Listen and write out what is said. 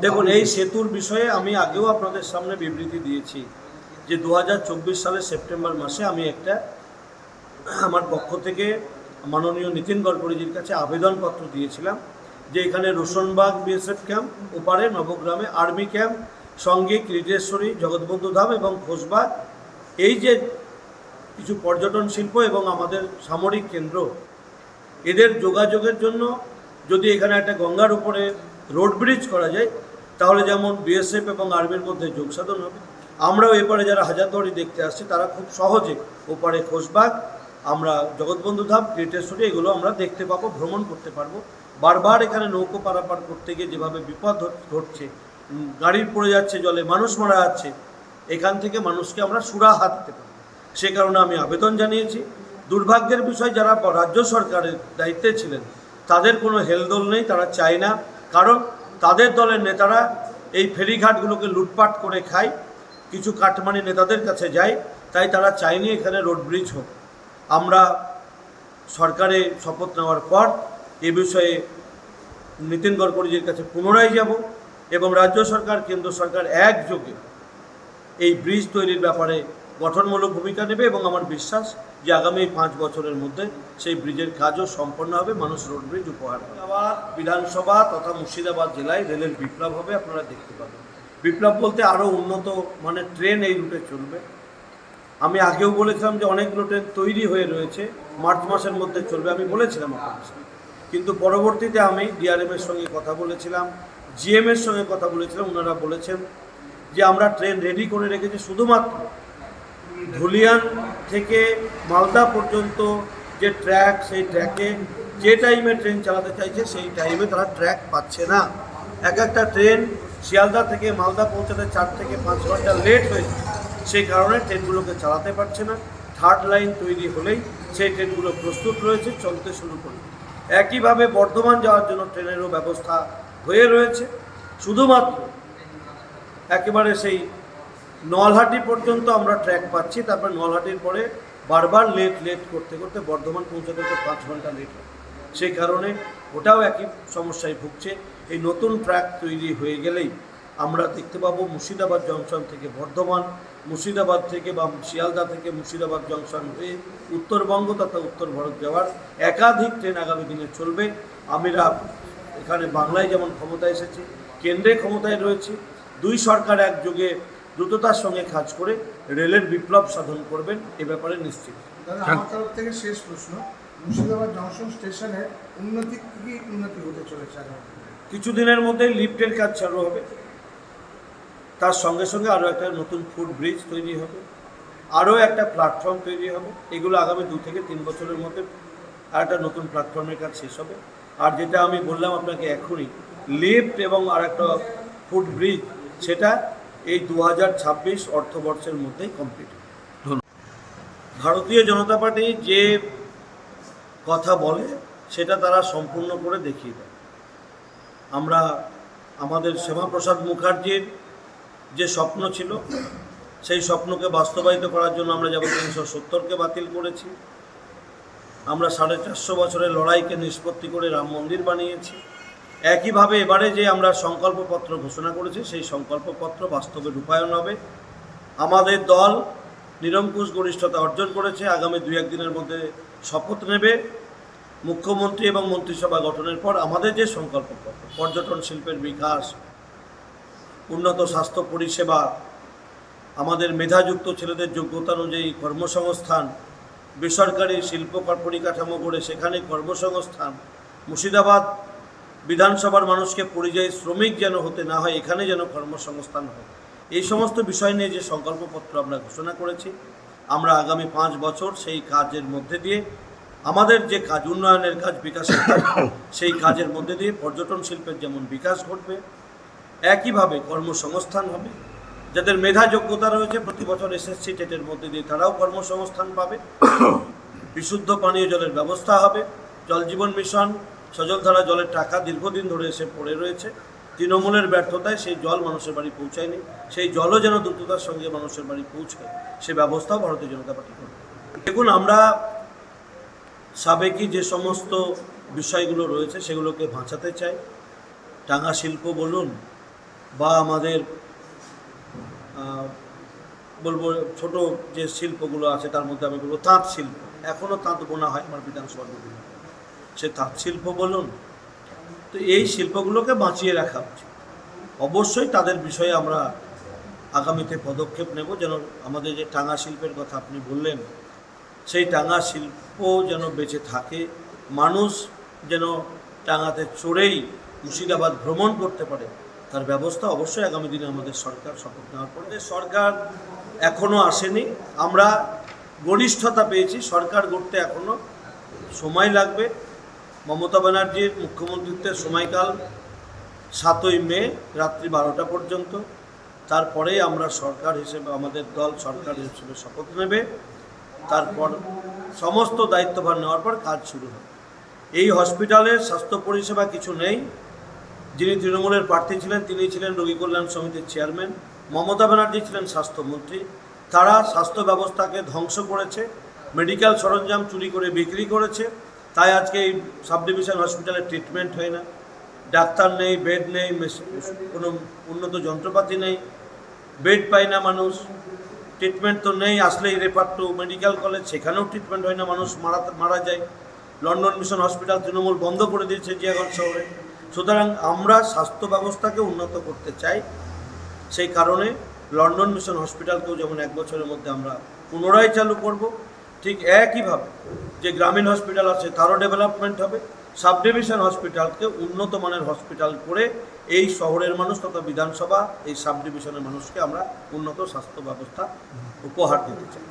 দেখুন, এই সেতুর বিষয়ে আমি আগেও আপনাদের সামনে বিবৃতি দিয়েছি যে 2024 সালের সেপ্টেম্বর মাসে আমি একটা আমার পক্ষ থেকে মাননীয় নীতিন গডকরিজির কাছে আবেদনপত্র দিয়েছিলাম যে এখানে রোশনবাগ বিএসএফ ক্যাম্প, ওপারে নবগ্রামে আর্মি ক্যাম্প, সঙ্গে ক্রিটেশ্বরী, জগৎবন্ধু ধাম এবং খোসবাগ, এই যে কিছু পর্যটন শিল্প এবং আমাদের সামরিক কেন্দ্র, এদের যোগাযোগের জন্য যদি এখানে একটা গঙ্গার উপরে রোড ব্রিজ করা যায় তাহলে যেমন বিএসএফ এবং আর্মির মধ্যে যোগসাধন হবে। আমরাও এপারে যারা হাজারদুয়ারি দেখতে আসছে তারা খুব সহজে ওপারে খোসবাগ, আমরা জগৎবন্ধু ধাম, ক্রিটেশ্বরী এগুলো আমরা দেখতে পাবো, ভ্রমণ করতে পারবো। বারবার এখানে নৌকো পারাপার করতে গিয়ে যেভাবে বিপদ ঘটছে, গাড়ি পড়ে যাচ্ছে জলে, মানুষ মারা যাচ্ছে, এখান থেকে মানুষকে আমরা সুরাহা দিতে পারবো। সে কারণে আমি আবেদন জানিয়েছি। দুর্ভাগ্যের বিষয়, যারা রাজ্য সরকারের দায়িত্বে ছিলেন তাদের কোনো হেলদোল নেই, তারা চায় না, কারণ তাদের দলের নেতারা এই ফেরিঘাটগুলোকে লুটপাট করে খায়, কিছু কাটমানি নেতাদের কাছে যায়, তাই তারা চায়নি এখানে রোড ব্রিজ হোক। আমরা সরকারে শপথ নেওয়ার পর এ বিষয়ে নীতিন গডকরিজির কাছে পুনরায় যাব এবং রাজ্য সরকার, কেন্দ্র সরকার একযোগে এই ব্রিজ তৈরির ব্যাপারে গঠনমূলক ভূমিকা নেবে এবং আমার বিশ্বাস যে আগামী 5 বছরের মধ্যে সেই ব্রিজের কাজও সম্পন্ন হবে, মানুষ রোড ব্রিজ উপহার পাবে। বিধানসভা তথা মুর্শিদাবাদ জেলায় রেলের বিপ্লব হবে, আপনারা দেখতে পাবেন। বিপ্লব বলতে আরও উন্নত মানের ট্রেন এই রুটে চলবে। আমি আগেও বলেছিলাম যে অনেকগুলো ট্রেন তৈরি হয়ে রয়েছে, মার্চ মাসের মধ্যে চলবে, আমি বলেছিলাম আপনাদের সাথে। কিন্তু পরবর্তীতে আমি ডিআরএমের সঙ্গে কথা বলেছিলাম, জিএমের সঙ্গে কথা বলেছিলাম, ওনারা বলেছেন যে আমরা ট্রেন রেডি করে রেখেছি, শুধুমাত্র ধুলিয়ান থেকে মালদা পর্যন্ত যে ট্র্যাক, সেই ট্র্যাকে যে টাইমে ট্রেন চালাতে চাইছে সেই টাইমে তারা ট্র্যাক পাচ্ছে না। একটা ট্রেন শিয়ালদা থেকে মালদা পৌঁছাতে 4 থেকে 5 ঘন্টা লেট হয়েছে, সেই কারণে ট্রেনগুলোকে চালাতে পারছে না। 3rd লাইন তৈরি হলেই সেই ট্রেনগুলো প্রস্তুত রয়েছে, চলতে শুরু করবে। একইভাবে বর্ধমান যাওয়ার জন্য ট্রেনেরও ব্যবস্থা হয়ে রয়েছে, শুধুমাত্র একেবারে সেই নলহাটি পর্যন্ত আমরা ট্র্যাক পাচ্ছি, তারপর নলহাটির পরে বারবার লেট করতে করতে বর্ধমান পৌঁছাতে তো 5 ঘন্টা লেট হয়। সেই কারণে ওটাও একই সমস্যায় ভুগছে। এই নতুন ট্র্যাক তৈরি হয়ে গেলেই আমরা দেখতে পাবো মুর্শিদাবাদ জংশন থেকে বর্ধমান, মুর্শিদাবাদ থেকে বা শিয়ালদা থেকে মুর্শিদাবাদ জংশন হয়ে উত্তরবঙ্গ তথা উত্তর ভারত যাওয়ার একাধিক ট্রেন আগামী দিনে চলবে। আমরা এখানে বাংলায় যেমন ক্ষমতায় এসেছি, কেন্দ্রে ক্ষমতায় রয়েছে, দুই সরকার একযোগে দ্রুততার সঙ্গে কাজ করে রেলের বিপ্লব সাধন করবেন, এ ব্যাপারে নিশ্চিত। দাদা, আমার তরফ থেকে শেষ প্রশ্ন, মুর্শিদাবাদ জংশন স্টেশনের কি উন্নতি হতে চলেছে? কিছুদিনের মধ্যে লিফটের কাজ চালু হবে, তার সঙ্গে সঙ্গে আরও একটা নতুন ফুট ব্রিজ তৈরি হবে, আরও একটা প্ল্যাটফর্ম তৈরি হবে। এগুলো আগামী 2 থেকে 3 বছরের মধ্যে আর একটা নতুন প্ল্যাটফর্মের কাজ শেষ হবে। আর যেটা আমি বললাম আপনাকে এখনই, লিফট এবং আর একটা ফুট ব্রিজ, সেটা এই 2026 অর্থবর্ষের মধ্যেই কমপ্লিট হবে। ভারতীয় জনতা পার্টি যে কথা বলে সেটা তারা সম্পূর্ণ করে দেখিয়ে দেয়। আমরা আমাদের শ্যামাপ্রসাদ মুখার্জির যে স্বপ্ন ছিল, সেই স্বপ্নকে বাস্তবায়িত করার জন্য আমরা যেমন 370কে বাতিল করেছি, আমরা 450 বছরের লড়াইকে নিষ্পত্তি করে রাম মন্দির বানিয়েছি। একইভাবে এবারে যে আমরা সংকল্পপত্র ঘোষণা করেছি, সেই সংকল্পপত্র বাস্তবে রূপায়ণ হবে। আমাদের দল নিরঙ্কুশ গরিষ্ঠতা অর্জন করেছে, আগামী 2-1 দিনের মধ্যে শপথ নেবে। মুখ্যমন্ত্রী এবং মন্ত্রিসভা গঠনের পর আমাদের যে সংকল্পপত্র, পর্যটন শিল্পের বিকাশ, উন্নত স্বাস্থ্য পরিষেবা, আমাদের মেধাযুক্ত ছেলেদের যোগ্যতা অনুযায়ী কর্মসংস্থান, বেসরকারি শিল্প পরিকাঠামো করে সেখানে কর্মসংস্থান, মুর্শিদাবাদ বিধানসভার মানুষকে পরিযায়ী শ্রমিক যেন হতে না হয়, এখানে যেন কর্মসংস্থান হয়, এই সমস্ত বিষয় নিয়ে যে সংকল্পপত্র আমরা ঘোষণা করেছি, আমরা আগামী 5 বছর সেই কাজের মধ্যে দিয়ে আমাদের যে কাজ, উন্নয়নের কাজ, বিকাশের কাজ, সেই কাজের মধ্যে দিয়ে পর্যটন শিল্পের যেমন বিকাশ ঘটবে, একইভাবে কর্মসংস্থান হবে। যাদের মেধা যোগ্যতা রয়েছে প্রতি বছর এসএসসি টেটের মধ্যে দিয়ে তারাও কর্মসংস্থান পাবে। বিশুদ্ধ পানীয় জলের ব্যবস্থা হবে। জল জীবন মিশন, সজলধারা জলের টাকা দীর্ঘদিন ধরে এসে পড়ে রয়েছে, তৃণমূলের ব্যর্থতায় সেই জল মানুষের বাড়ি পৌঁছায়নি। সেই জলও যেন দ্রুততার সঙ্গে মানুষের বাড়ি পৌঁছায়, সে ব্যবস্থাও ভারতীয় জনতা পার্টি করবে। দেখুন, আমরা সাবেকি যে সমস্ত বিষয়গুলো রয়েছে সেগুলোকে বাঁচাতে চাই। টাঙ্গা শিল্প বলুন, বা আমাদের বলবো ছোট যে শিল্পগুলো আছে তার মধ্যে আমি বলবো তাঁত শিল্প, এখনও তাঁত বোনা হয় আমার বিধানসভার বিভিন্ন, সে তাঁত শিল্প বলুন, তো এই শিল্পগুলোকে বাঁচিয়ে রাখা উচিত। অবশ্যই তাদের বিষয়ে আমরা আগামীতে পদক্ষেপ নেব, যেন আমাদের যে টাঙ্গা শিল্পের কথা আপনি বললেন, সেই টাঙ্গা শিল্প যেন বেঁচে থাকে, মানুষ যেন টাঙ্গাতে চড়েই মুর্শিদাবাদ ভ্রমণ করতে পারে, তার ব্যবস্থা অবশ্যই আগামী দিনে আমাদের সরকার শপথ নেওয়ার পরে। সরকার এখনও আসেনি, আমরা গরিষ্ঠতা পেয়েছি, সরকার গড়তে এখনও সময় লাগবে। মমতা ব্যানার্জির মুখ্যমন্ত্রীত্বের সময়কাল 7ই মে রাত্রি 12টা পর্যন্ত, তারপরেই আমরা সরকার হিসেবে, আমাদের দল সরকার হিসেবে শপথ নেবে, তারপর সমস্ত দায়িত্বভার নেওয়ার পর কাজ শুরু হবে। এই হসপিটালের স্বাস্থ্য পরিষেবা কিছু নেই। যিনি তৃণমূলের প্রার্থী ছিলেন তিনি ছিলেন রোগী কল্যাণ সমিতির চেয়ারম্যান, মমতা ব্যানার্জি ছিলেন স্বাস্থ্যমন্ত্রী। তারা স্বাস্থ্য ব্যবস্থাকে ধ্বংস করেছে, মেডিকেল সরঞ্জাম চুরি করে বিক্রি করেছে, তাই আজকে এই সাব ডিভিশন হসপিটালে ট্রিটমেন্ট হয় না, ডাক্তার নেই, বেড নেই, কোনো উন্নত যন্ত্রপাতি নেই, বেড পায় না মানুষ, ট্রিটমেন্ট তো নেই, আসলেই রেফার টু মেডিকেল কলেজ, সেখানেও ট্রিটমেন্ট হয় না, মানুষ মারা যায়। লন্ডন মিশন হসপিটাল তৃণমূল বন্ধ করে দিয়েছে জিয়াগঞ্জ শহরে। সুতরাং আমরা স্বাস্থ্য ব্যবস্থাকে উন্নত করতে চাই, সেই কারণে লন্ডন মিশন হসপিটালকেও যেমন 1 বছরের মধ্যে আমরা পুনরায় চালু করব, ঠিক একইভাবে যে গ্রামীণ হসপিটাল আছে তারও ডেভেলপমেন্ট হবে। সাব ডিভিশন হসপিটালকে উন্নত মানের হসপিটাল করে এই শহরের মানুষ তথা বিধানসভা, এই সাব ডিভিশনের মানুষকে আমরা উন্নত স্বাস্থ্য ব্যবস্থা উপহার দিতে চাই।